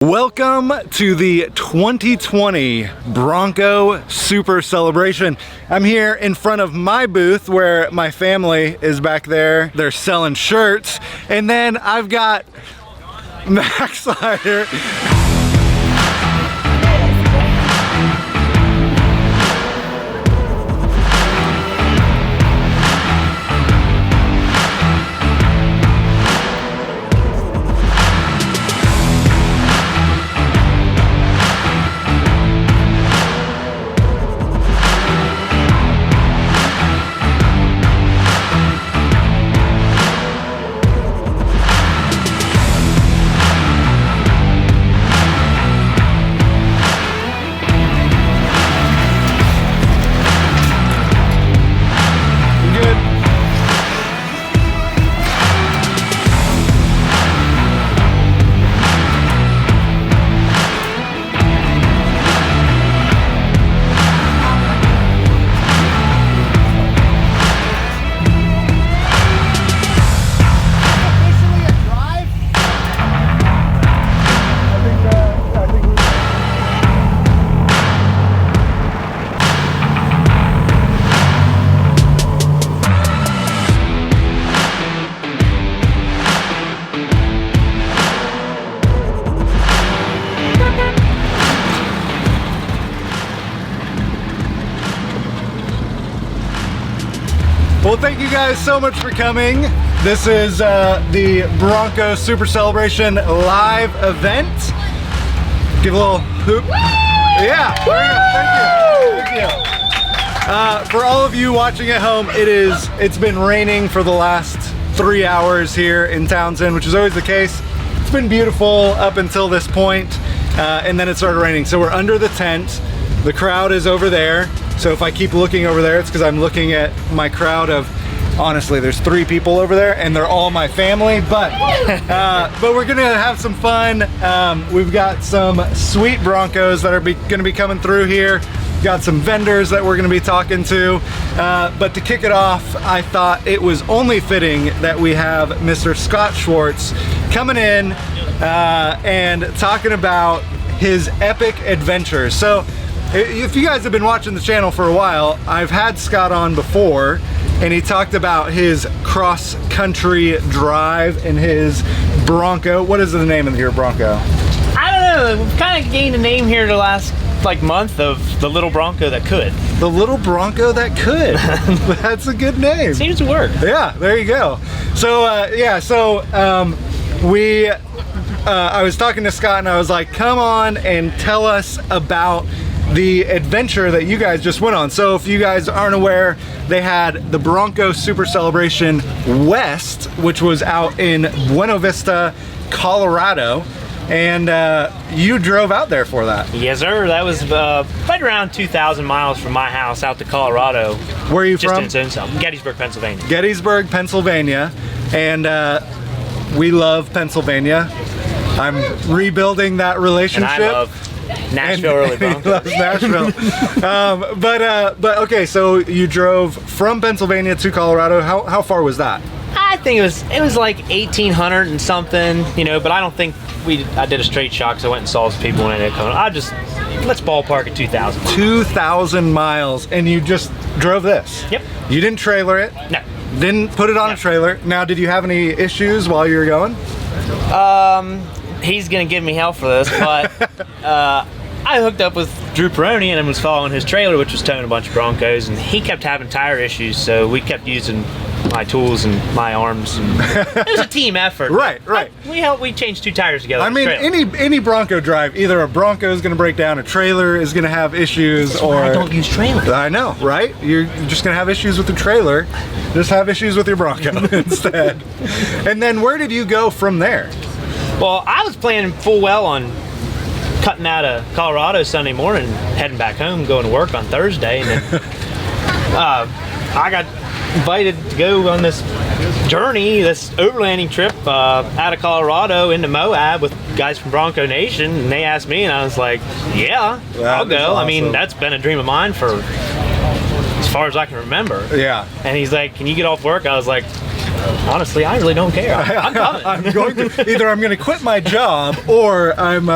Welcome to the 2020 Bronco Super Celebration. I'm here in front of my booth where my family is back there. They're selling shirts. And then I've got Max Slider. Well, thank you guys so much for coming. This is the Bronco Super Celebration live event. Give a little hoop. Yeah, thank you. For all of you watching at home, it's been raining for the last 3 hours here in Townsend, which is always the case. It's been beautiful up until this point, and then it started raining. So we're under the tent. The crowd is over there. So if I keep looking over there, it's because I'm looking at my crowd of, honestly, there's 3 people over there and they're all my family, but we're gonna have some fun. We've got some sweet Broncos that are gonna be coming through here. Got some vendors that we're gonna be talking to. But to kick it off, I thought it was only fitting that we have Mr. Scott Schwartz coming in and talking about his epic adventures. So, if you guys have been watching the channel for a while, I've had Scott on before, and he talked about his cross-country drive in his Bronco. What is the name of your Bronco? I don't know. We've kind of gained a name here the last month of the little Bronco that could. The little Bronco that could. That's a good name. Seems to work. Yeah, there you go. So I was talking to Scott and I was like, come on and tell us about the adventure that you guys just went on. So if you guys aren't aware, they had the Bronco Super Celebration West, which was out in Buena Vista, Colorado, and you drove out there for that. Yes, sir. That was right around 2,000 miles from my house out to Colorado. Where are you from? Just in its own self. Gettysburg, Pennsylvania. Gettysburg, Pennsylvania, and we love Pennsylvania. I'm rebuilding that relationship. And I love Nashville early Broncos. He loves Nashville. But okay, so you drove from Pennsylvania to Colorado. How far was that? I think it was like 1,800 and something, you know. But I don't think I did a straight shot because I went and saw some people when I did. Let's ballpark at 2,000. 2,000 miles, and you just drove this. Yep. You didn't trailer it. No. Didn't put it on a trailer. Now, did you have any issues while you were going? He's gonna give me hell for this, but I hooked up with Drew Peroni and was following his trailer, which was towing a bunch of Broncos, and he kept having tire issues, so we kept using my tools and my arms. And it was a team effort. Right. We changed 2 tires together. I mean, any Bronco drive, either a Bronco is going to break down, a trailer is going to have issues, That's why I don't use trailers. I know, right? You're just going to have issues with the trailer. Just have issues with your Bronco instead. And then where did you go from there? Well, I was planning full well on cutting out of Colorado Sunday morning, heading back home, going to work on Thursday, and then I got invited to go on this journey, this overlanding trip out of Colorado into Moab with guys from Bronco Nation, and they asked me, and I was like, yeah, I'll go. Awesome. I mean, that's been a dream of mine for as far as I can remember. Yeah. And he's like, can you get off work? I was like, honestly, I really don't care. I'm coming. I'm going to either I'm going to quit my job or I'm.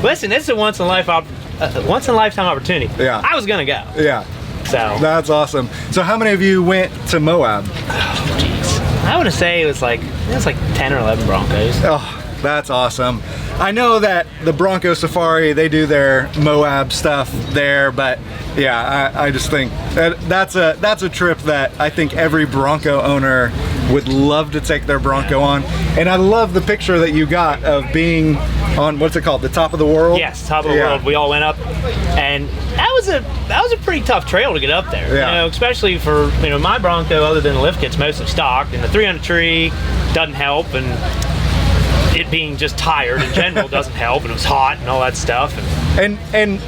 Listen, this is a once in a lifetime opportunity. Yeah. I was gonna go. Yeah. So that's awesome. So how many of you went to Moab? Oh, jeez. I want to say it was like 10 or 11 Broncos. Oh, that's awesome. I know that the Bronco Safari, they do their Moab stuff there, but yeah, I just think that's a trip that I think every Bronco owner would love to take their Bronco on. And I love the picture that you got of being on, what's it called, the top of the world? Yes, top of the world. We all went up, and that was a pretty tough trail to get up there. Yeah. You know, especially for my Bronco, other than the lift kit's mostly stocked, and the 300 tree doesn't help, and it being just tired in general doesn't help, and it was hot and all that stuff. And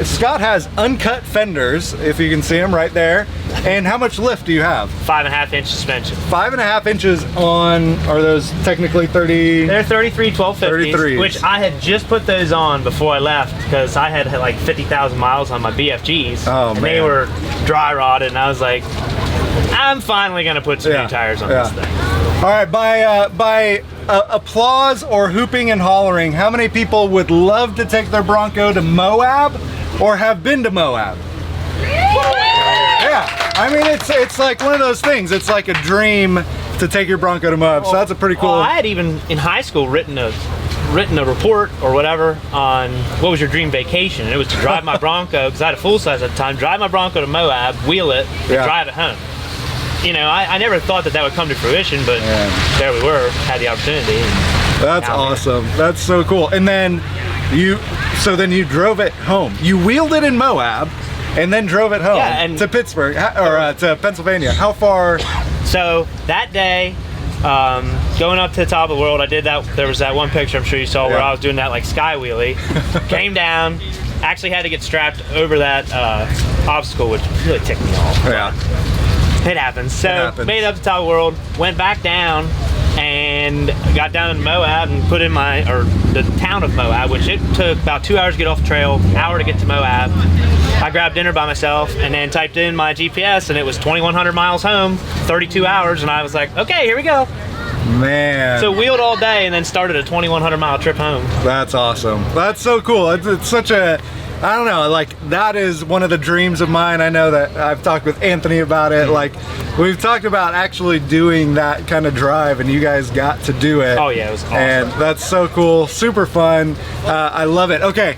Scott has uncut fenders, if you can see them right there. And how much lift do you have? 5.5 inch suspension. 5.5 inches on, are those technically 30? They're 33 1250s, 33s. which I had just put those on before I left because I had like 50,000 miles on my BFGs. Oh, and man. they were dry rotted, and I was like, I'm finally gonna put some new tires on this thing. All right, by applause or hooping and hollering, how many people would love to take their Bronco to Moab or have been to Moab? Yeah, I mean, it's like one of those things. It's like a dream to take your Bronco to Moab, so that's a pretty cool. Well, I had even in high school written a report or whatever on what was your dream vacation, and it was to drive my Bronco, because I had a full size at the time, drive my Bronco to Moab, wheel it, and drive it home. You know, I never thought that would come to fruition, but there we were, had the opportunity. That's awesome. That's so cool. And then you drove it home. You wheeled it in Moab and then drove it home to Pittsburgh or to Pennsylvania. How far? So that day, going up to the top of the world, I did that. There was that one picture I'm sure you saw where I was doing that like sky wheelie. Came down, actually had to get strapped over that obstacle, which really ticked me off. Yeah. It happens. So made it up to the top of the world, went back down, and got down in Moab and put in the town of Moab, which it took about 2 hours to get off the trail, hour to get to Moab. I grabbed dinner by myself and then typed in my GPS, and it was 2,100 miles home, 32 hours, and I was like, okay, here we go. Man. So wheeled all day and then started a 2,100 mile trip home. That's awesome. That's so cool. It's such a, I don't know, like that is one of the dreams of mine. I know that I've talked with Anthony about it. Like we've talked about actually doing that kind of drive, and you guys got to do it. Oh yeah, it was awesome. And that's so cool, super fun. I love it. Okay,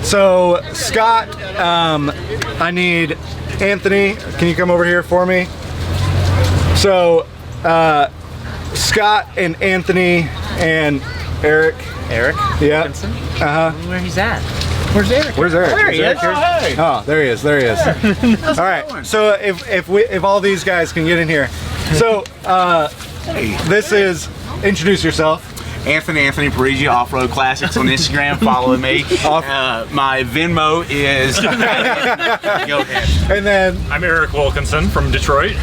so Scott, I need Anthony. Can you come over here for me? So Scott and Anthony and Eric. Yeah. Wilkinson? Where he's at? Where's Eric? Where's Eric? There he is. Oh, there he is. There he is. All right. So if all these guys can get in here. So this is, introduce yourself. Anthony Parisi, Off-Road Classics on Instagram. Follow me. My Venmo is. Go ahead. And then I'm Eric Wilkinson from Detroit.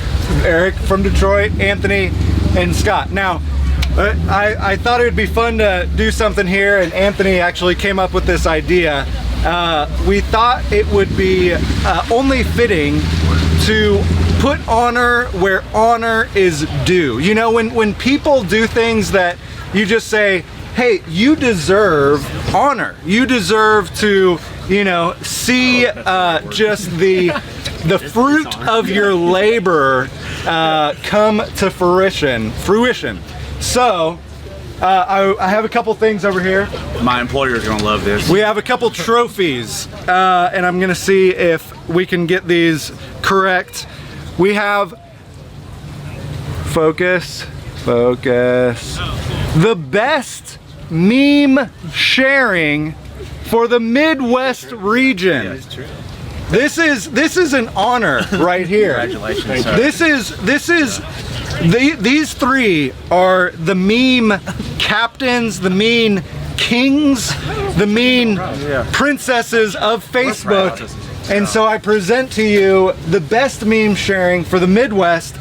Eric from Detroit, Anthony, and Scott. Now, I thought it would be fun to do something here, and Anthony actually came up with this idea. We thought it would be only fitting to put honor where honor is due. You know, when people do things that you just say, hey, you deserve honor. You deserve to, see just the fruit of your labor come to fruition. So, I have a couple things over here. My employer's gonna love this. We have a couple trophies, and I'm gonna see if we can get these correct. We have, focus, the best meme sharing for the Midwest region. Yeah, it's true. This is an honor right here. Congratulations, sir. These three are the meme captains, the meme kings, the meme princesses of Facebook. And so I present to you the best meme sharing for the Midwest,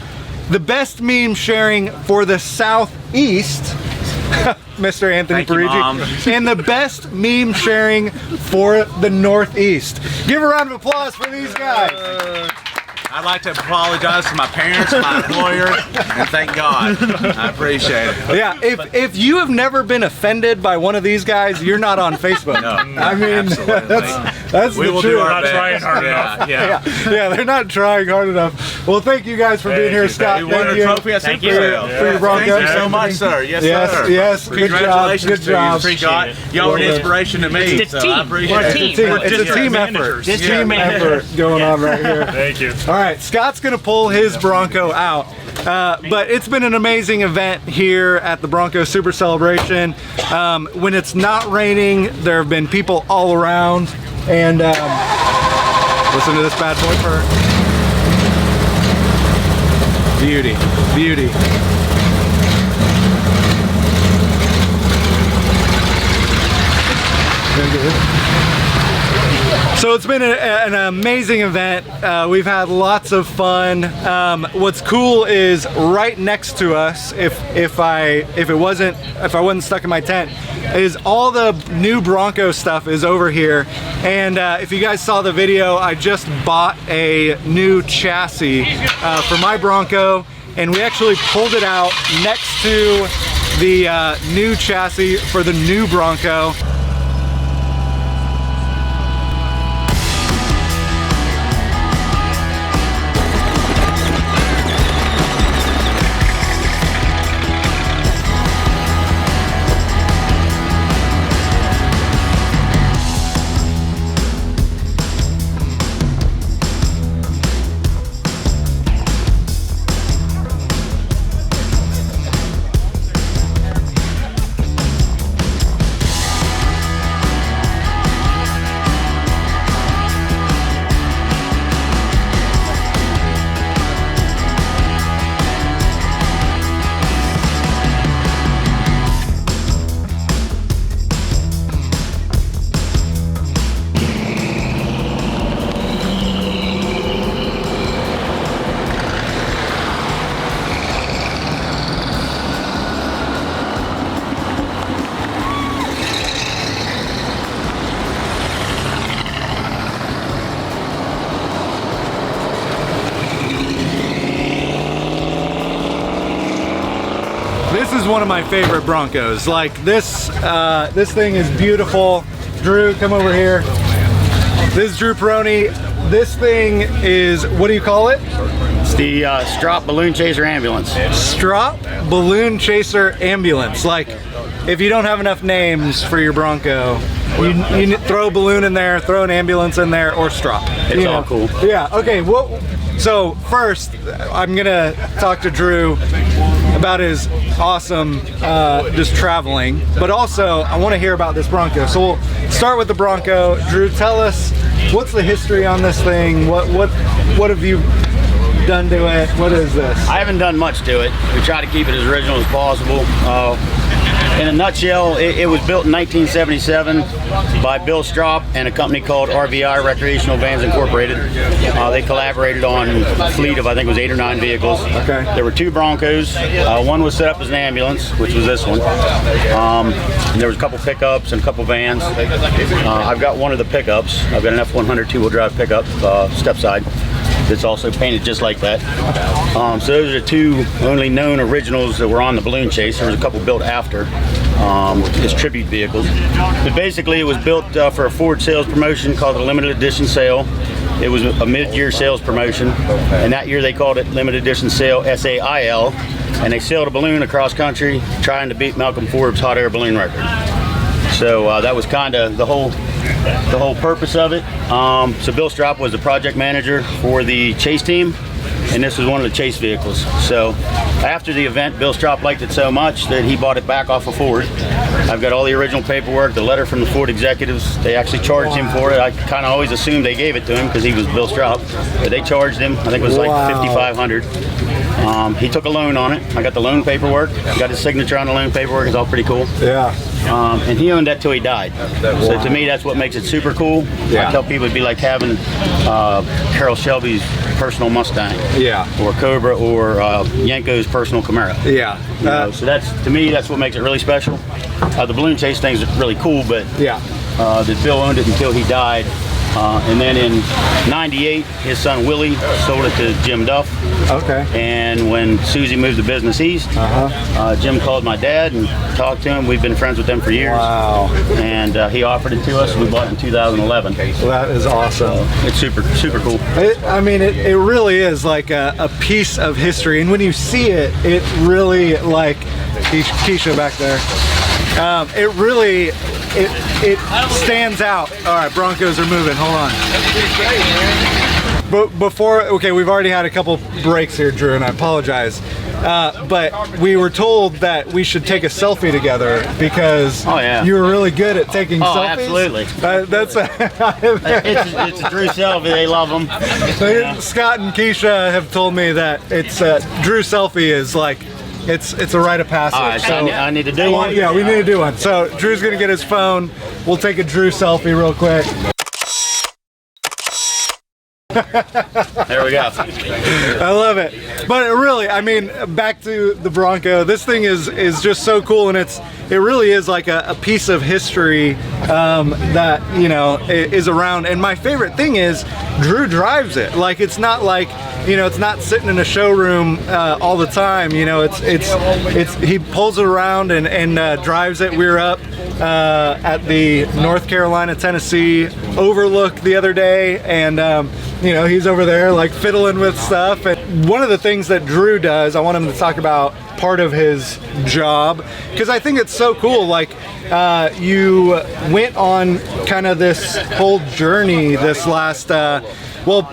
the best meme sharing for the Southeast, Mr. Anthony Parisi, and the best meme sharing for the Northeast. Give a round of applause for these guys. I'd like to apologize to my parents, my employer, and thank God. I appreciate it. Yeah, if you have never been offended by one of these guys, you're not on Facebook. No, I mean, absolutely. that's We the will truth. do our Not best. trying hard enough. Yeah, they're not trying hard enough. Well, thank you guys for being here, Scott. We won a trophy at Thank Super you. Sale. for your Broncos. Thank you so much, sir. Yes, sir. Yes. Good job. Congratulations Good to job. you, Scott. Y'all were an inspiration to me. It's a so team. I appreciate We're a it. team. It's a We're team district effort. managers. It's Yeah. team effort going on right here. Thank you. All right, Scott's gonna pull his Bronco out. But it's been an amazing event here at the Bronco Super Celebration. When it's not raining, there have been people all around. And listen to this bad boy purr. Beauty, beauty. So it's been an amazing event. We've had lots of fun. What's cool is right next to us, if I wasn't stuck in my tent, is all the new Bronco stuff is over here. And if you guys saw the video, I just bought a new chassis for my Bronco, and we actually pulled it out next to the new chassis for the new Bronco. This is one of my favorite Broncos. Like this thing is beautiful. Drew, come over here. This is Drew Peroni. This thing is, what do you call it? It's the Strop Balloon Chaser Ambulance. Strop Balloon Chaser Ambulance. Like, if you don't have enough names for your Bronco, you throw a balloon in there, throw an ambulance in there, or strop. It's all cool. Yeah, okay, well, so first, I'm gonna talk to Drew about his awesome just traveling, but also I want to hear about this Bronco. So we'll start with the Bronco. Drew, tell us, what's the history on this thing? What have you done to it? What is this? I haven't done much to it. We try to keep it as original as possible. In a nutshell, it was built in 1977 by Bill Strop and a company called RVI Recreational Vans Incorporated. They collaborated on a fleet of, I think it was 8 or 9 vehicles. Okay. There were 2 Broncos. One was set up as an ambulance, which was this one. And there was a couple pickups and a couple vans. I've got one of the pickups. I've got an F100 two-wheel drive pickup, step side. That's also painted just like that. So those are the 2 only known originals that were on the Balloon Chase. There was a couple built after as tribute vehicles. But basically it was built for a Ford sales promotion called the Limited Edition Sale. It was a mid-year sales promotion, and that year they called it Limited Edition Sale, SAIL, and they sailed a balloon across country trying to beat Malcolm Forbes' hot air balloon record. So that was kind of the whole purpose of it. So Bill Strop was the project manager for the chase team, and this was one of the chase vehicles. So after the event, Bill Strop liked it so much that he bought it back off of Ford. I've got all the original paperwork, the letter from the Ford executives. They actually charged him for it. I kind of always assumed they gave it to him because he was Bill Strop, but they charged him. I think it was like $5,500. He took a loan on it. I got the loan paperwork. Got his signature on the loan paperwork. It's all pretty cool. Yeah. And he owned that till he died. So to me, that's what makes it super cool. Yeah. I tell people it'd be like having Carroll Shelby's personal Mustang. Yeah. Or Cobra, or Yanko's personal Camaro. Yeah. You know, so that's, to me, that's what makes it really special. The balloon chase thing's really cool, but Yeah. that Bill owned it until he died. And then in '98, his son Willie sold it to Jim Duff. Okay. And when Susie moved the business east, Jim called my dad and talked to him. We've been friends with them for years. Wow. And he offered it to us. We bought it in 2011. Well, that is awesome. It's super cool. It really is like a piece of history, and when you see it, it really, like Keisha back there, it really it stands out. All right, Broncos are moving. Hold on. But okay, we've already had a couple breaks here, Drew, and I apologize. But we were told that we should take a selfie together because you were really good at taking selfies. Absolutely. That's it's a Drew selfie. They love them. Scott and Keisha have told me that it's Drew selfie is like it's a rite of passage. So I need to do one. Yeah, we need to do one. So Drew's gonna get his phone. We'll take a Drew selfie real quick. There we go. I love it. But really, I mean, back to the Bronco, this thing is just so cool, and it really is like a piece of history that, you know, is around. And my favorite thing is Drew drives it. Like, it's not like, you know, it's not sitting in a showroom all the time. You know, it's he pulls it around and drives it. We were up at the North Carolina Tennessee overlook the other day, and you know, he's over there like fiddling with stuff. And one of the things that Drew does, I want him to talk about part of his job, because I think it's so cool. Like, you went on kind of this whole journey this last well,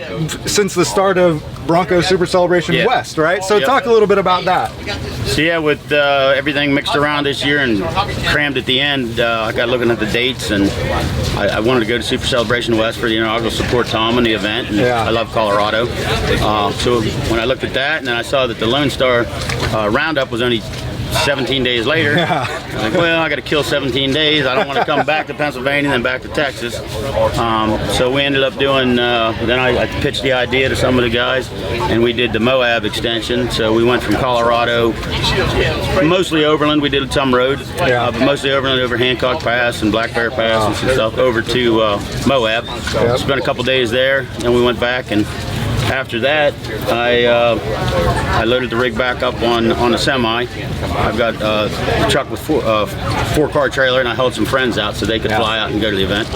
since the start of Bronco Super Celebration West, right? So talk a little bit about that. So yeah, with everything mixed around this year and crammed at the end, I got looking at the dates, and I wanted to go to Super Celebration West for the inaugural support Tom and the event, and I love Colorado. So when I looked at that, and then I saw that the Lone Star Roundup was only 17 days later. I was like, well, I got to kill 17 days. I don't want to come back to Pennsylvania and then back to Texas. So we ended up doing, then I pitched the idea to some of the guys, and we did the Moab extension. So we went from Colorado, mostly overland. We did some road, but mostly overland over Hancock Pass and Black Bear Pass and some stuff over to Moab. Spent a couple days there, and we went back, and after that, I loaded the rig back up on a semi. I've got a truck with four-car trailer, and I hauled some friends out so they could fly out and go to the event.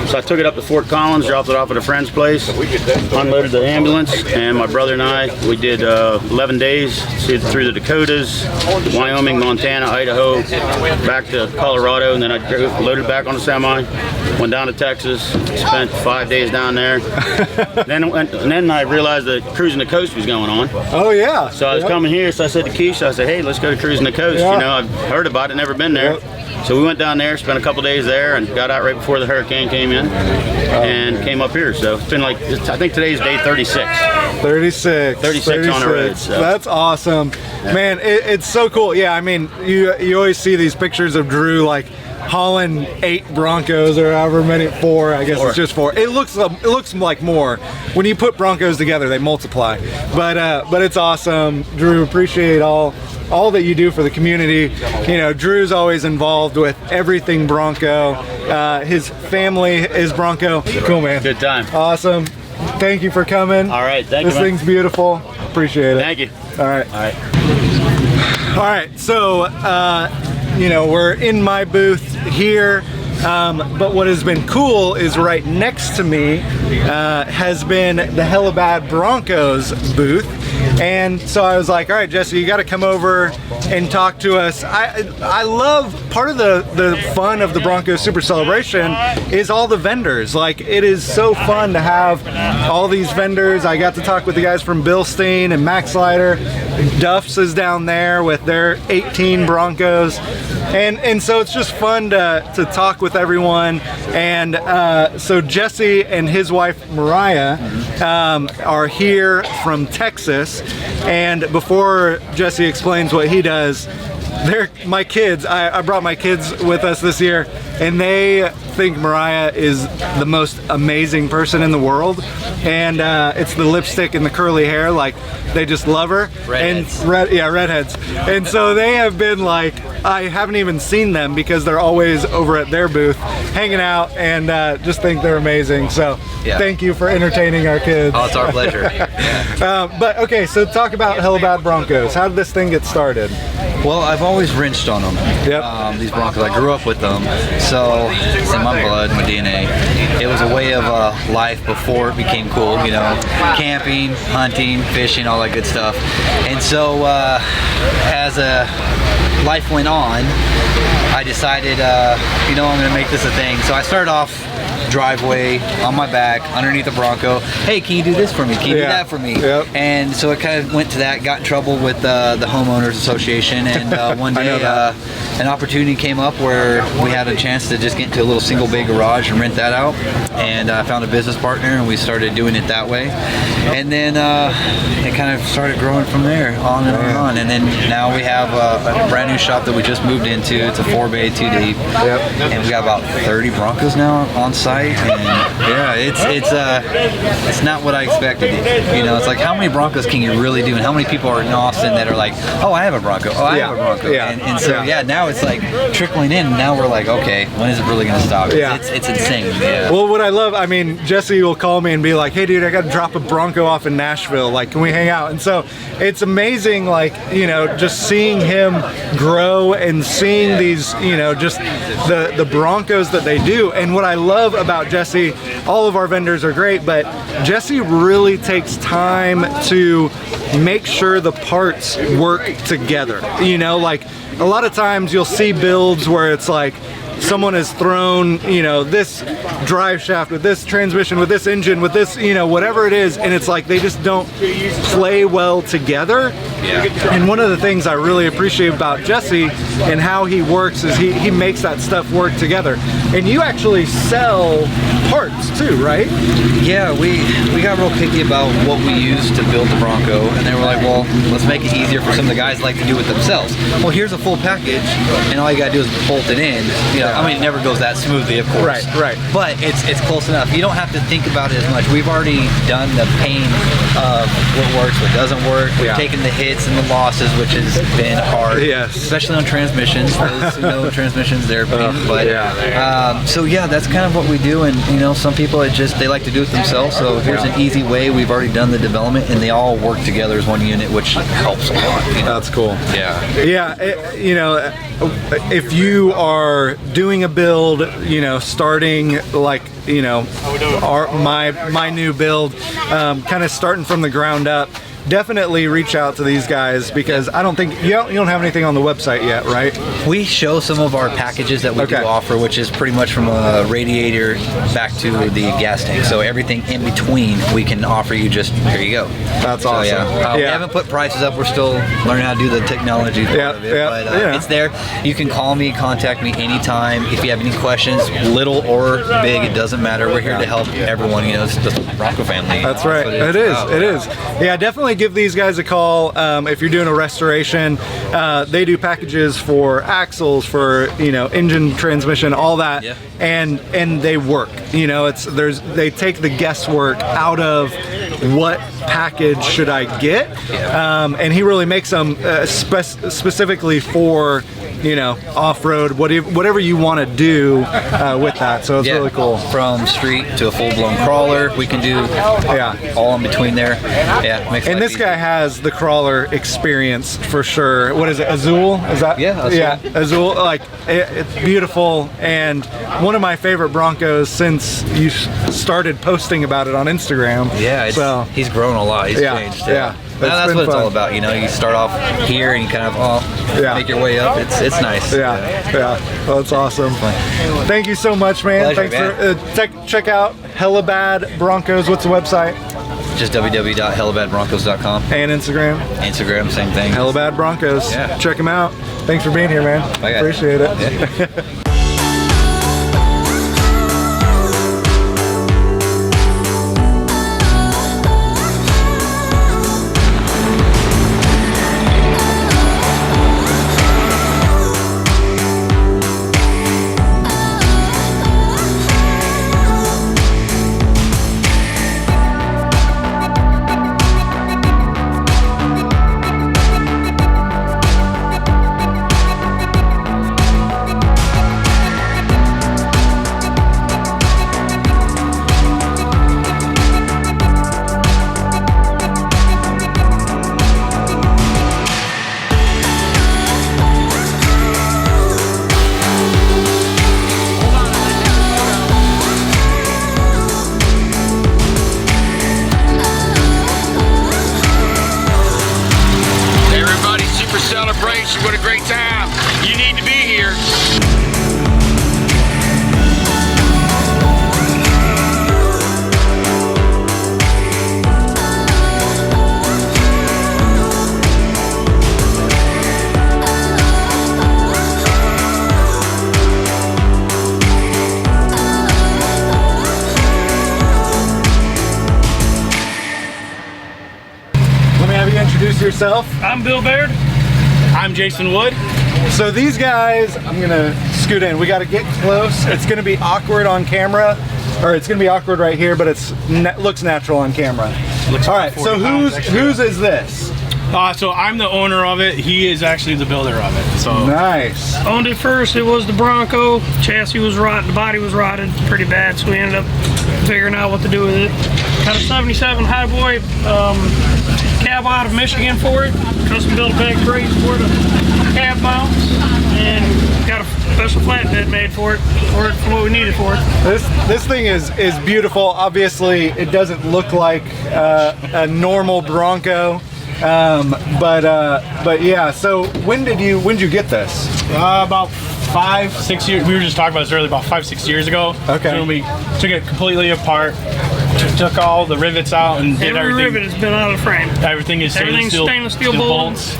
So I took it up to Fort Collins, dropped it off at a friend's place, unloaded the ambulance, and my brother and I, we did 11 days through the Dakotas, Wyoming, Montana, Idaho, back to Colorado, and then I loaded back on the semi, went down to Texas, spent 5 days down there. Then I realized that Cruising the Coast was going on. Oh yeah. So I was coming here, so I said to Keisha, I said, hey, let's go to Cruising the Coast. You know, I've heard about it, never been there. So we went down there, spent a couple days there, and got out right before the hurricane came in, and came up here. So it's been like, I think today's day 36. 36 on the road. So. That's awesome. Man, it's so cool. Yeah, I mean, you always see these pictures of Drew like hauling 8 Broncos or however many, 4, I guess it's just 4. It looks like more. When you put Broncos together, they multiply. But it's awesome. Drew, appreciate all that you do for the community. You know, Drew's always involved with everything Bronco. His family is Bronco. Cool, man. Good time. Awesome. Thank you for coming. All right, thank you. This thing's beautiful. Appreciate it. Thank you. All right. All right. So, you know, we're in my booth here, but what has been cool is right next to me has been the Hella Bad Broncos booth. And so I was like, all right, Jesse, you got to come over and talk to us. I love, part of the fun of the Bronco Super Celebration is all the vendors. Like, it is so fun to have all these vendors. I got to talk with the guys from Bilstein and Max Slider. Duff's is down there with their 18 Broncos. And so it's just fun to talk with everyone. And so Jesse and his wife Mariah are here from Texas. And before Jesse explains what he does, my kids, I brought my kids with us this year. and they think Mariah is the most amazing person in the world, and it's the lipstick and the curly hair, like they just love her. Redheads. Redheads. And so they have been like, I haven't even seen them because they're always over at their booth hanging out, and just think they're amazing. So thank you for entertaining our kids. Oh, it's our pleasure. Yeah. But okay, so talk about Hella Bad Broncos. How did this thing get started? Well, I've always wrenched on them. Yep. These Broncos, I grew up with them, so it's in my blood, my DNA. It was a way of life before it became cool, you know, camping, hunting, fishing, all that good stuff. And so as life went on, I decided, you know, I'm going to make this a thing. So I started off driveway, on my back, underneath the Bronco. Hey, can you do this for me? Can you do that for me? Yep. And so it kind of went to that, got in trouble with the Homeowners Association, and one day an opportunity came up where we had a chance to just get into a little single bay garage and rent that out, and I found a business partner and we started doing it that way, and then it kind of started growing from there, on and on, and then now we have a brand new shop that we just moved into. It's a 4-bay, 2 deep, and we got about 30 Broncos now on site, and yeah, it's not what I expected. You know, it's like, how many Broncos can you really do, and how many people are in Austin that are like, oh, I have a Bronco, oh, I have a Bronco, and so now it's like trickling in. Now we're like, okay, when is it really going to stop? It's insane. Yeah. Well, what I love, I mean, Jesse will call me and be like, hey dude, I got to drop a Bronco off in Nashville, like, can we hang out? And so it's amazing, like, you know, just seeing him grow and seeing these, you know, just the Broncos that they do. And what I love about Jesse, all of our vendors are great, but Jesse really takes time to make sure the parts work together. You know, like a lot of times you'll see builds where it's like someone has thrown, you know, this drive shaft with this transmission, with this engine, with this, you know, whatever it is, and it's like they just don't play well together. And one of the things I really appreciate about Jesse and how he works is he makes that stuff work together. And you actually sell parts too, right? Yeah, we got real picky about what we use to build the Bronco, and they were like, well, let's make it easier for some of the guys like to do it themselves. Well, here's a full package, and all you gotta do is bolt it in. You know, I mean, it never goes that smoothly, of course. Right. But it's close enough. You don't have to think about it as much. We've already done the pain of what works, what doesn't work. We've taken the hits and the losses, which has been hard. Yes. Especially on transmissions. Those who know transmissions, they're pain. But so yeah, that's kind of what we do. And you know, some people they like to do it themselves. So here's an easy way. We've already done the development, and they all work together as one unit, which helps a lot. You know? That's cool. Yeah. You know, if you are doing a build, you know, starting like, you know, my new build, kind of starting from the ground up, definitely reach out to these guys, because I don't think you don't have anything on the website yet, right? We show some of our packages that we do offer, which is pretty much from a radiator back to the gas tank. So everything in between we can offer you. Just here you go. That's awesome. We haven't put prices up. We're still learning how to do the technology part of it, but it's there. You can call me, contact me anytime if you have any questions, little or big. It doesn't matter. We're here to help everyone. You know, it's the Bronco family. That's right. It is. Yeah, definitely give these guys a call if you're doing a restoration. They do packages for axles, for, you know, engine, transmission, all that, and they work. You know, they take the guesswork out of what package should I get, and he really makes them specifically for, you know, off-road, whatever you want to do with that. So it's really cool. From street to a full-blown crawler, we can do all in between there. And this guy has the crawler experience for sure. What is it, Azul? Is that? Azul. Like, it's beautiful, and one of my favorite Broncos since you started posting about it on Instagram. He's grown a lot. He's changed. That's what it's all about. You know, you start off here and you kind of make your way up. It's nice. Well, it's awesome. Thank you so much, man. Pleasure, Thanks for check out Hella Bad Broncos. What's the website? Just www.hellabadbroncos.com. And Instagram? Instagram, same thing. Hella Bad Broncos. Check them out. Thanks for being here, man. Appreciate it. yourself. I'm Bill Baird. I'm Jason Wood. So these guys, I'm gonna scoot in. We got to get close. It's gonna be awkward on camera, or it's gonna be awkward right here, but looks natural on camera. All right. So whose is this? So I'm the owner of it. He is actually the builder of it. So nice. Owned it first. It was the Bronco. Chassis was rotten. The body was rotted pretty bad. So we ended up figuring out what to do with it. Got a 77 Highboy cab out of Michigan for it. Custom built a bag brace for the cab mounts, and got a special flatbed made for what we needed for it. This thing is beautiful. Obviously, it doesn't look like a normal Bronco, but yeah. So when did you get this? about 5-6 years. We were just talking about this earlier. About 5-6 years ago. Okay. So when we took it completely apart, took all the rivets out, and did Every everything. rivet has been out of the frame. Everything is Everything's stainless steel bolts.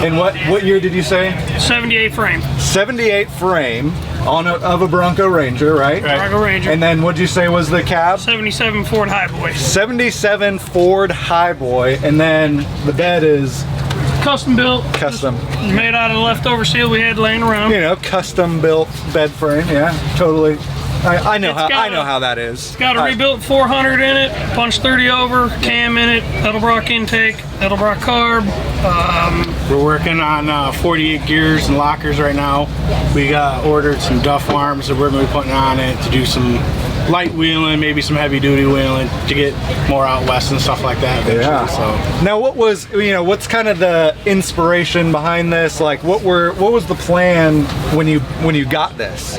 And what year did you say? 78 frame. 78 frame of a Bronco Ranger, right? Bronco Ranger. And then what'd you say was the cab? 77 Ford Highboy. 77 Ford Highboy, and then the bed is Custom built. custom. Made out of the leftover steel we had laying around. You know, custom built bed frame. Yeah, totally. I know It's how that is. It's got a rebuilt 400 in it, punch 30 over, cam in it, Edelbrock intake, Edelbrock carb. We're working on 48 gears and lockers right now. We got ordered some duff arms that we're going to be putting on it to do some light wheeling, maybe some heavy duty wheeling to get more out west and stuff like that eventually. Yeah. So Now, what's kind of the inspiration behind this? Like, what was the plan when you got this?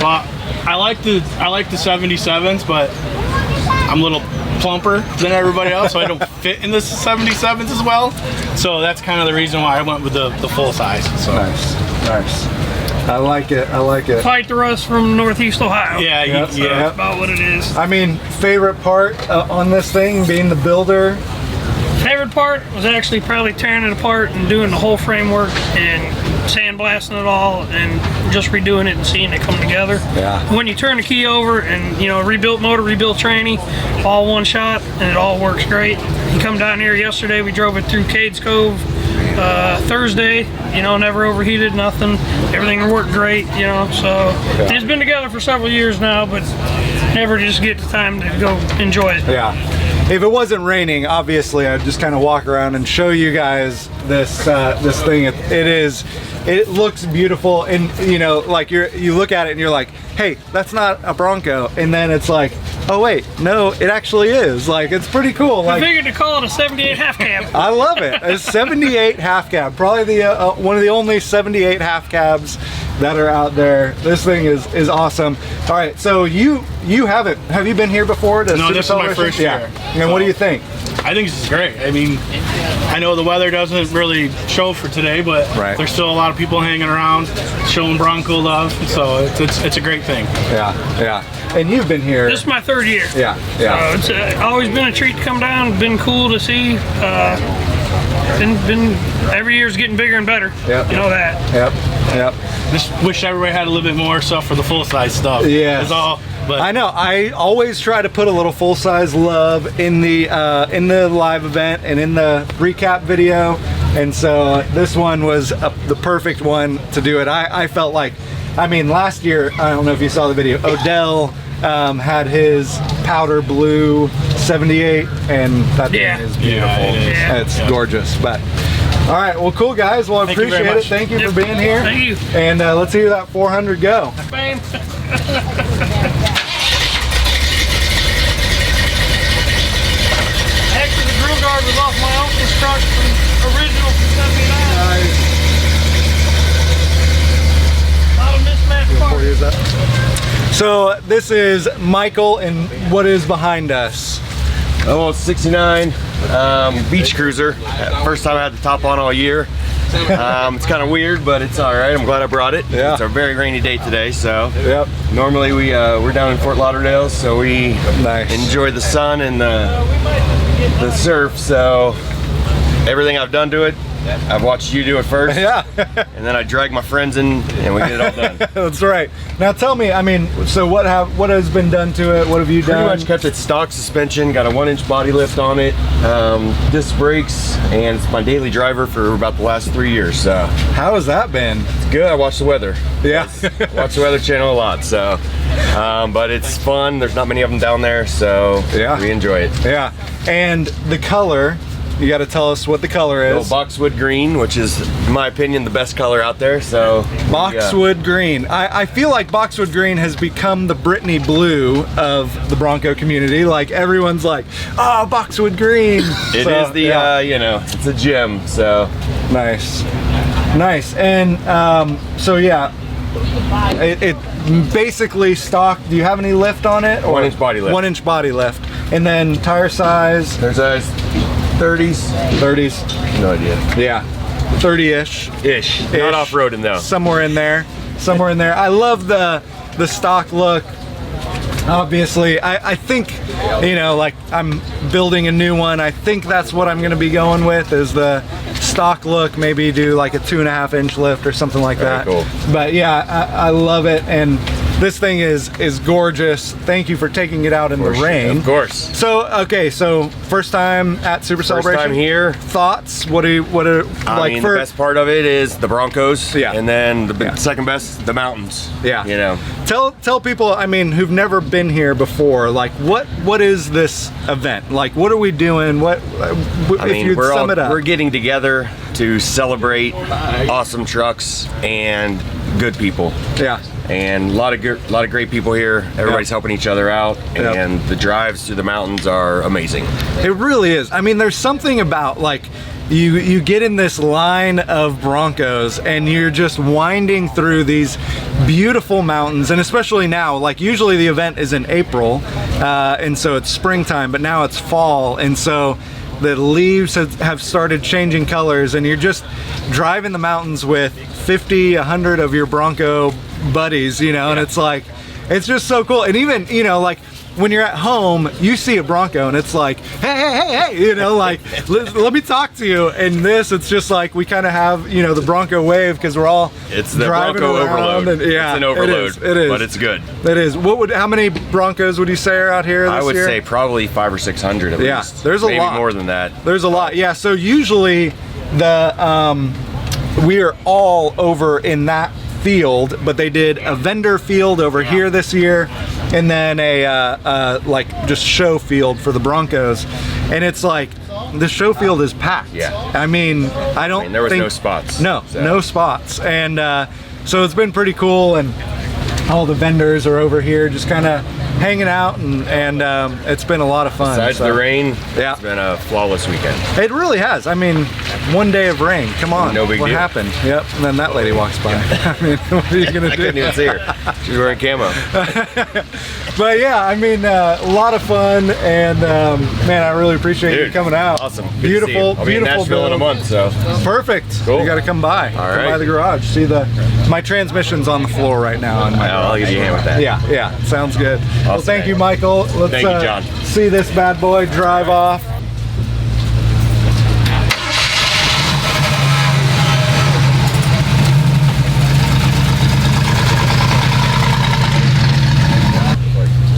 well, I like the 77s, but I'm a little plumper than everybody else, so I don't fit in the 77s as well. So that's kind of the reason why I went with the full size. So Nice. I like it. Fight the rust from Northeast Ohio. yeah, Yep. So that's about what it is. I mean, favorite part on this thing being the builder. Favorite part was actually probably tearing it apart and doing the whole framework and sandblasting it all and just redoing it and seeing it come together. Yeah. When you turn the key over and, you know, rebuilt motor, rebuilt tranny, all one shot, and it all works great. You come down here yesterday, we drove it through Cades Cove. Thursday, you know, never overheated, nothing. Everything worked great, you know, so it's been together for several years now, but never just get the time to go enjoy it. Yeah. If it wasn't raining, obviously, I'd just kind of walk around and show you guys this thing. It looks beautiful, and you know, like you look at it and you're like, hey, that's not a Bronco, and then it's like, oh wait, no, it actually is. Like, it's pretty cool. I Like, figured to call it a 78 half cab. I love it. A 78 half cab, probably the one of the only 78 half cabs that are out there. This thing is awesome. All right, so have you been here before? To No, Super this is my Celebration? first year. Yeah. And what do you think? I think this is great. I mean, I know the weather doesn't really show for today, but Right. there's still a lot of people hanging around showing Bronco love, so it's a great thing. Yeah. And you've been here. This is my third year. Yeah. It's always been a treat to come down. Been cool to see. Been every year's getting bigger and better. Yep. You know that. Yep. Just wish everybody had a little bit more stuff for the full size stuff. Yeah. That's all. But I know. I always try to put a little full-size love in the live event and in the recap video, and so this one was the perfect one to do it. I felt like, I mean, last year, I don't know if you saw the video, Odell had his powder blue 78, and that thing Yeah. is beautiful. Yeah, it is. Yeah. It's gorgeous. But all right, well, cool guys. Well, I Thank you very appreciate it. much. Thank you Yep. for being here. Thank you. And let's hear that 400 go. Bam. Actually, the grill guard was off my uncle's truck from original from 79. A lot of mismatched parts. So this is Michael, and what is behind us? Oh, it's 69 beach cruiser. First time I had the top on all year. It's kind of weird, but it's all right. I'm glad I brought it. Yeah. It's a very rainy day today, so Yep. normally we're down in Fort Lauderdale, so we Nice. enjoy the sun and the surf. So everything I've done to it, I've watched you do it first. Yeah. And then I drag my friends in, and we get it all done. That's right. Now tell me, I mean, so what has been done to it? What have you Pretty done? much kept it stock suspension, got a 1-inch body lift on it, disc brakes, and it's my daily driver for about the last 3 years. So how has that been? it's good. I watch the weather. Yeah. I watch the Weather Channel a lot. So, but it's fun. There's not many of them down there, so Yeah. we enjoy it. Yeah. And the color, you got to tell us what the color is. Little boxwood green, which is, in my opinion, the best color out there. So Boxwood green. I feel like boxwood green has become the Brittany blue of the Bronco community. Like everyone's like, oh, boxwood green. It is the, you know, it's a gem. So nice. Nice. And so yeah, it basically stock. Do you have any lift on it? 1-inch body lift. 1-inch body lift. And then tire size? There's a 30s. 30s. No idea. Yeah. 30-ish. Ish. Not off-roading though. Somewhere in there. Somewhere in there. I love the stock look. Obviously, I think, you know, like I'm building a new one. I think that's what I'm going to be going with is the stock look. Maybe do like a 2.5-inch lift or something like that. Very cool. But yeah, I love it. And this thing is gorgeous. Thank you for taking it out in the rain. Of course. So okay, so first time at Super Celebration. First time here. Thoughts? What are I mean, the best part of it is the Broncos. Yeah. And then the second best, the mountains. Yeah. You know. Tell people, I mean, who've never been here before, like what is this event? Like what are we doing? What I mean, if you sum it up? we're getting together to celebrate awesome trucks and good people. Yeah. And a lot of great people here. Everybody's helping each other out, and the drives through the mountains are amazing. It really is. I mean, there's something about like you get in this line of Broncos and you're just winding through these beautiful mountains, and especially now, like usually the event is in April, and so it's springtime, but now it's fall, and so the leaves have started changing colors, and you're just driving the mountains with 50, 100 of your Bronco buddies, you know, and it's like, it's just so cool. And even, you know, like when you're at home, you see a Bronco and it's like, hey, you know, like, let me talk to you. And this, it's just like, we kind of have, you know, the Bronco wave because we're all It's the driving Bronco around. overload. And, yeah, it's an overload, it is. but it's good. It is. How many Broncos would you say are out here this year? I would say probably 500 or 600 at Yeah, least. there's a Maybe lot. more than that. There's a lot, yeah. So usually we are all over in that field, but they did a vendor field over here this year, and then a like just show field for the Broncos, and it's like the show field is packed. Yeah. I mean, there was no spots. No, so. no spots, and so it's been pretty cool, and all the vendors are over here just kind of hanging out, and it's been a lot of fun. Besides the rain, yeah, it's been a flawless weekend. It really has. I mean, one day of rain. Come on. No big what deal. happened? Yep. And then that lady walks by. I mean, what are you gonna do? I couldn't even see her. She was wearing camo. But yeah, I mean, a lot of fun, and man, I really appreciate you coming out. Awesome. Good Beautiful, to see you. I'll be in beautiful Nashville in a build. month, so. Perfect. Cool. You got to come by. All Come right. by the garage. See my transmission's on the floor right now. In my I'll give you a hand with that. Yeah. Sounds good. Well, Awesome. thank you, Michael. Let's Thank you, John. see this bad boy drive off.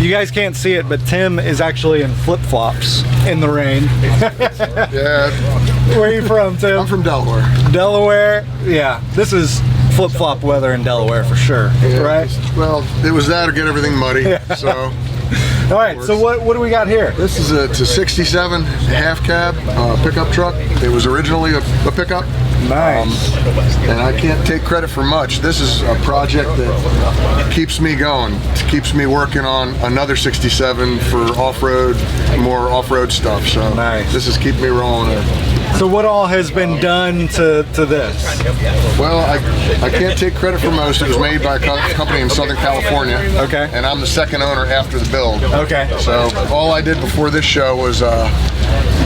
You guys can't see it, but Tim is actually in flip-flops in the rain. Yeah. Where are you from, Tim? I'm from Delaware. Delaware? Yeah. This is flip-flop weather in Delaware for sure, Yeah, right? Well, it was that or get everything muddy. So. All right, so what do we got here? This is a 67 half cab pickup truck. It was originally a pickup. Nice. And I can't take credit for much. This is a project that keeps me going, keeps me working on another 67 for off-road, more off-road stuff. So nice. This is keeping me rolling. So what all has been done to this? Well, I can't take credit for most. It was made by a company in Southern California. Okay. And I'm the second owner after the build. Okay. So all I did before this show was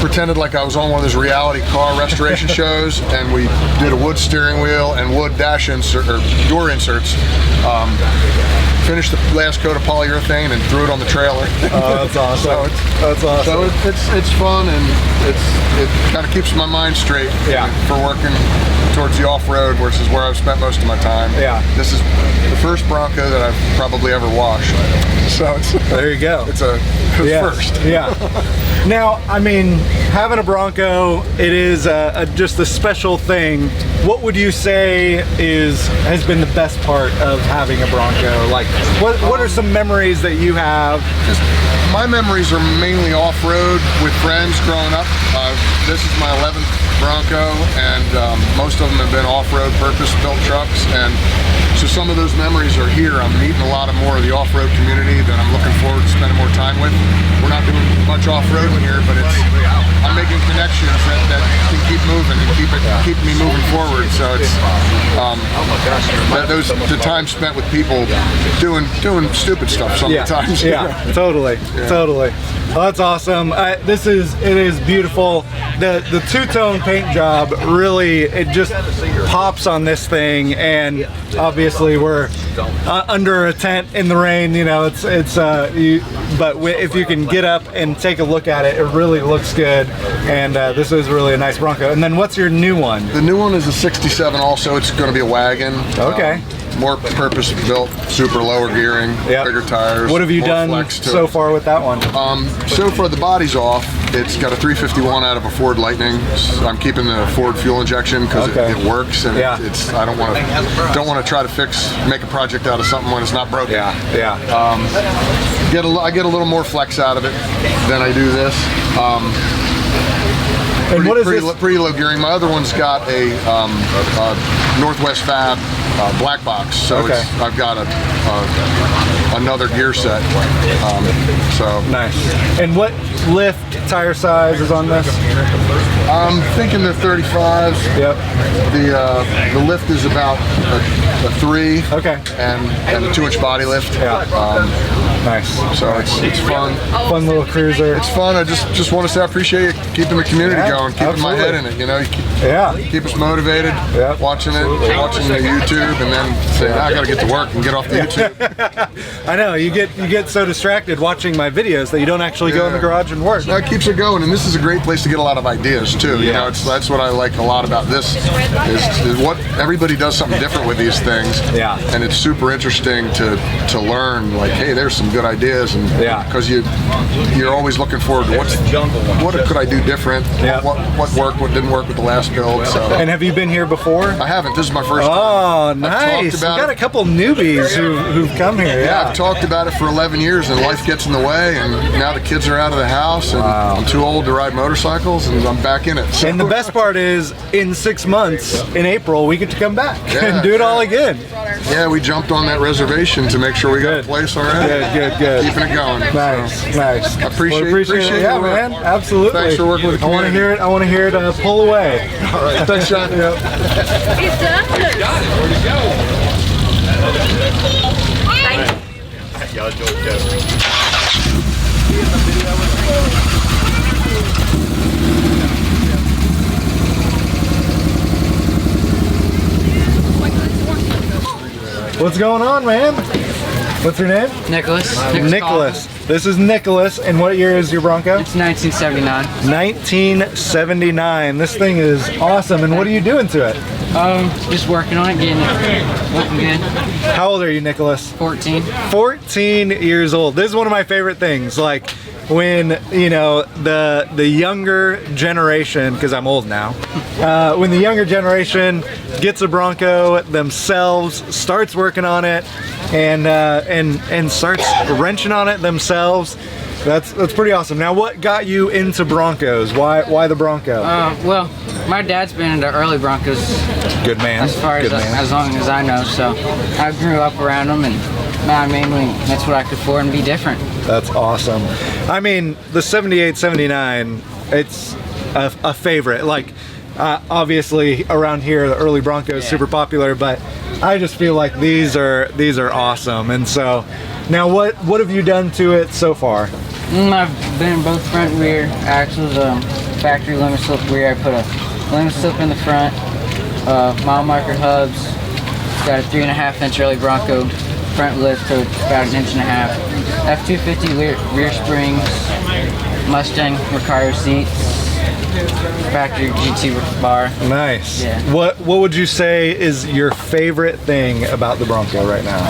pretended like I was on one of those reality car restoration shows, and we did a wood steering wheel and wood dash insert or door inserts. Finished the last coat of polyurethane and threw it on the trailer. Oh, that's awesome. That's awesome. So it's fun, and it kind of keeps keeps my mind straight. Yeah. For working towards the off-road, which is where I've spent most of my time. Yeah. This is the first Bronco that I've probably ever washed. So it's, there you go. It's a first. Yeah. Now, I mean, having a Bronco, it is just a special thing. What would you say has been the best part of having a Bronco? Like, what are some memories that you have? Just my memories are mainly off-road with friends growing up. This is my 11th Bronco, and most of them have been off-road purpose-built trucks, and so some of those memories are here. I'm meeting a lot more of the off-road community that I'm looking forward to spending more time with. We're not doing much off-roading here, but I'm making connections that can keep moving and keep me moving forward. So it's the time spent with people doing stupid stuff sometimes. Yeah, totally. Well, that's awesome. It is beautiful. The two-tone paint job really, it just pops on this thing, and obviously we're under a tent in the rain, you know, but if you can get up and take a look at it, it really looks good, and this is really a nice Bronco. And then what's your new one? The new one is a 67 also. It's going to be a wagon. Okay. More purpose-built, super lower gearing, bigger tires. What have you done so far with that one? So far the body's off. It's got a 351 out of a Ford Lightning. I'm keeping the Ford fuel injection because it works, and I don't want to try to make a project out of something when it's not broken. I get a little more flex out of it than I do this. And what is this? Pretty low gearing. My other one's got a Northwest Fab black box, so I've got another gear set. So nice. And what lift tire size is on this? I'm thinking the 35s. Yep. The lift is about a 3. Okay. And a 2-inch body lift. Yeah. Nice. So it's fun. Fun little cruiser. It's fun. I just want to say I appreciate keeping the community going, keeping my head in it. You know, keep us motivated. Watching the YouTube, and then saying I got to get to work and get off the YouTube. I know you get so distracted watching my videos that you don't actually go in the garage and work. That keeps it going, and this is a great place to get a lot of ideas too. You know, that's what I like a lot about this. Is what everybody does something different with these things. Yeah. And it's super interesting to learn. Like, hey, there's some good ideas, and because you're always looking forward to what could I do different? What worked? What didn't work with the last build? So. And have you been here before? I haven't. This is my first time. Oh, nice. We got a couple newbies who've come here. Yeah, I've talked about it for 11 years, and life gets in the way, and now the kids are out of the house, and I'm too old to ride motorcycles, and I'm back in it. So. And the best part is, in 6 months, in April, we get to come back and do it all again. Yeah, we jumped on that reservation to make sure we got a place already. Good. Keeping it going. Nice. I appreciate it. Yeah, man, absolutely. Thanks for working with the community. I want to hear it pull away. All right, thanks, John. He's done. Where'd he go? Y'all enjoy the What's going on, man? What's your name? Nicholas. Nicholas. This is Nicholas. And what year is your Bronco? It's 1979. 1979. This thing is awesome. And what are you doing to it? Just working on it, getting it looking good. How old are you, Nicholas? 14. 14 years old. This is one of my favorite things. Like when, you know, the younger generation, because I'm old now, when the younger generation gets a Bronco themselves, starts working on it, and starts wrenching on it themselves. That's pretty awesome. Now, what got you into Broncos? Why the Bronco? Well, my dad's been into early Broncos. Good man. As long as I know. So I grew up around them, and mainly that's what I could afford and be different. That's awesome. I mean, the 78, 79, it's a favorite. Like, obviously around here, the early Broncos super popular, but I just feel like these are awesome. And so, now what have you done to it so far? I've been both front and rear axles, factory limit slip rear. I put a limit slip in the front, mile marker hubs. It's got a 3.5-inch early Bronco front lift, so it's about 1.5 inches. F250 rear springs, Mustang Recaro seats, factory GT bar. Nice. Yeah. What would you say is your favorite thing about the Bronco right now?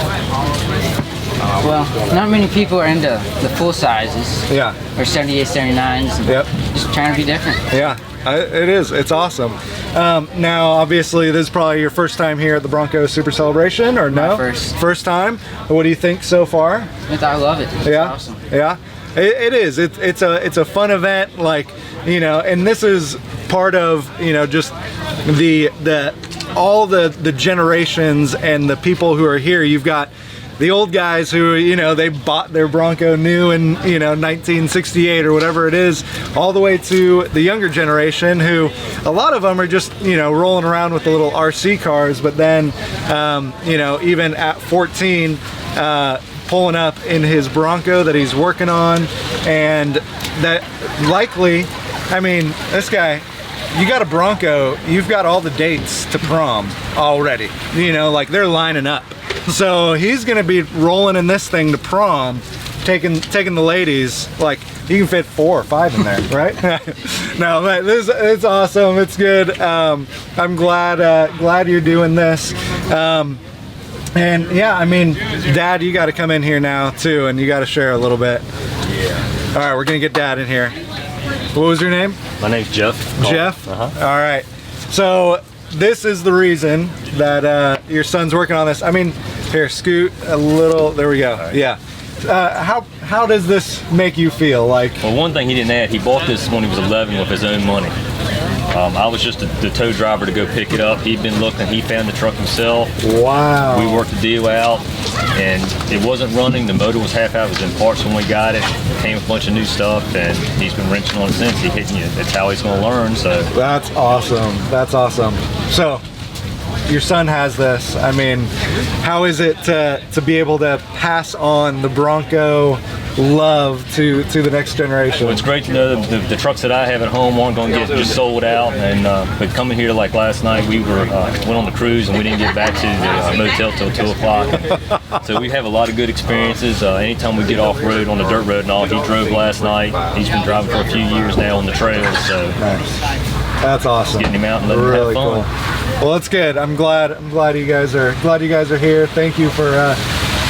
Well, not many people are into the full sizes. Yeah. Or 78, 79s. Yep. Just trying to be different. Yeah, it is. It's awesome. Now, obviously, this is probably your first time here at the Bronco Super Celebration, or no? My first. First time. What do you think so far? I love it. It's awesome. Yeah. It is. It's a fun event, like, you know, and this is part of, you know, just all the generations and the people who are here. You've got the old guys who, you know, they bought their Bronco new in, you know, 1968 or whatever it is, all the way to the younger generation who, a lot of them are just, you know, rolling around with the little RC cars, but then, you know, even at 14, pulling up in his Bronco that he's working on, and that likely, I mean, this guy, you got a Bronco, you've got all the dates to prom already, you know, like they're lining up. So he's gonna be rolling in this thing to prom, taking the ladies. Like, you can fit 4 or 5 in there, right? No, but it's awesome. It's good. I'm glad you're doing this. And yeah, I mean, Dad, you got to come in here now too, and you got to share a little bit. Yeah. All right, we're gonna get Dad in here. What was your name? My name's Jeff. Jeff. All right. So this is the reason that your son's working on this. I mean, here, scoot a little. There we go. Right. Yeah. How does this make you feel? Like, well, one thing he didn't add, he bought this when he was 11 with his own money. I was just the tow driver to go pick it up. He'd been looking, he found the truck himself. Wow. We worked the deal out, and it wasn't running. The motor was half out, it was in parts when we got it. Came with a bunch of new stuff, and he's been wrenching on it since. That's how he's going to learn. So that's awesome. That's awesome. So your son has this. I mean, how is it to be able to pass on the Bronco love to the next generation? Well, it's great to know that the trucks that I have at home aren't going to get just sold out. And but coming here, like last night, we went on the cruise and we didn't get back to the motel till 2 o'clock. So we have a lot of good experiences. Anytime we get off road on the dirt road and all, he drove last night. He's been driving for a few years now on the trails. So nice. That's awesome. Getting him out and letting him have fun. Cool. Well, that's good. I'm glad you guys are here. Thank you for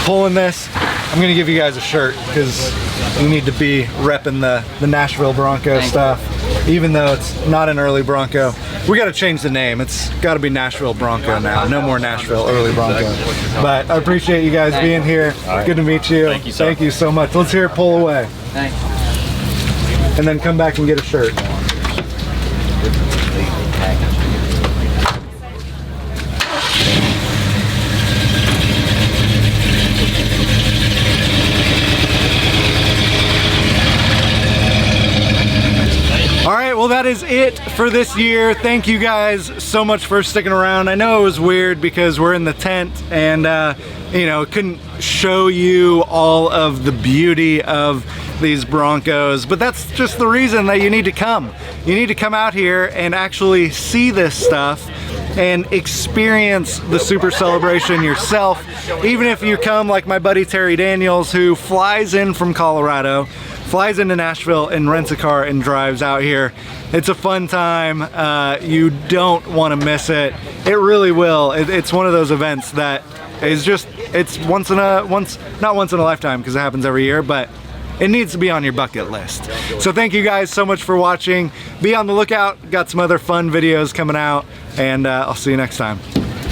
pulling this. I'm gonna give you guys a shirt because you need to be repping the Nashville Bronco stuff. Even though it's not an early Bronco, we got to change the name. It's got to be Nashville Bronco now. No more Nashville early Bronco. But I appreciate you guys being here. Right. Good to meet you. Thank you, sir. Thank you so much. Let's hear it pull away. Thanks. And then come back and get a shirt. Well, that is it for this year. Thank you guys so much for sticking around. I know it was weird because we're in the tent and you know, couldn't show you all of the beauty of these Broncos, but that's just the reason that you need to come. You need to come out here and actually see this stuff and experience the Super Celebration yourself. Even if you come like my buddy Terry Daniels, who flies in from Colorado, flies into Nashville and rents a car and drives out here. It's a fun time. You don't want to miss it. It really will. It's one of those events that is just, it's not once in a lifetime because it happens every year, but it needs to be on your bucket list. So thank you guys so much for watching. Be on the lookout. Got some other fun videos coming out, and I'll see you next time.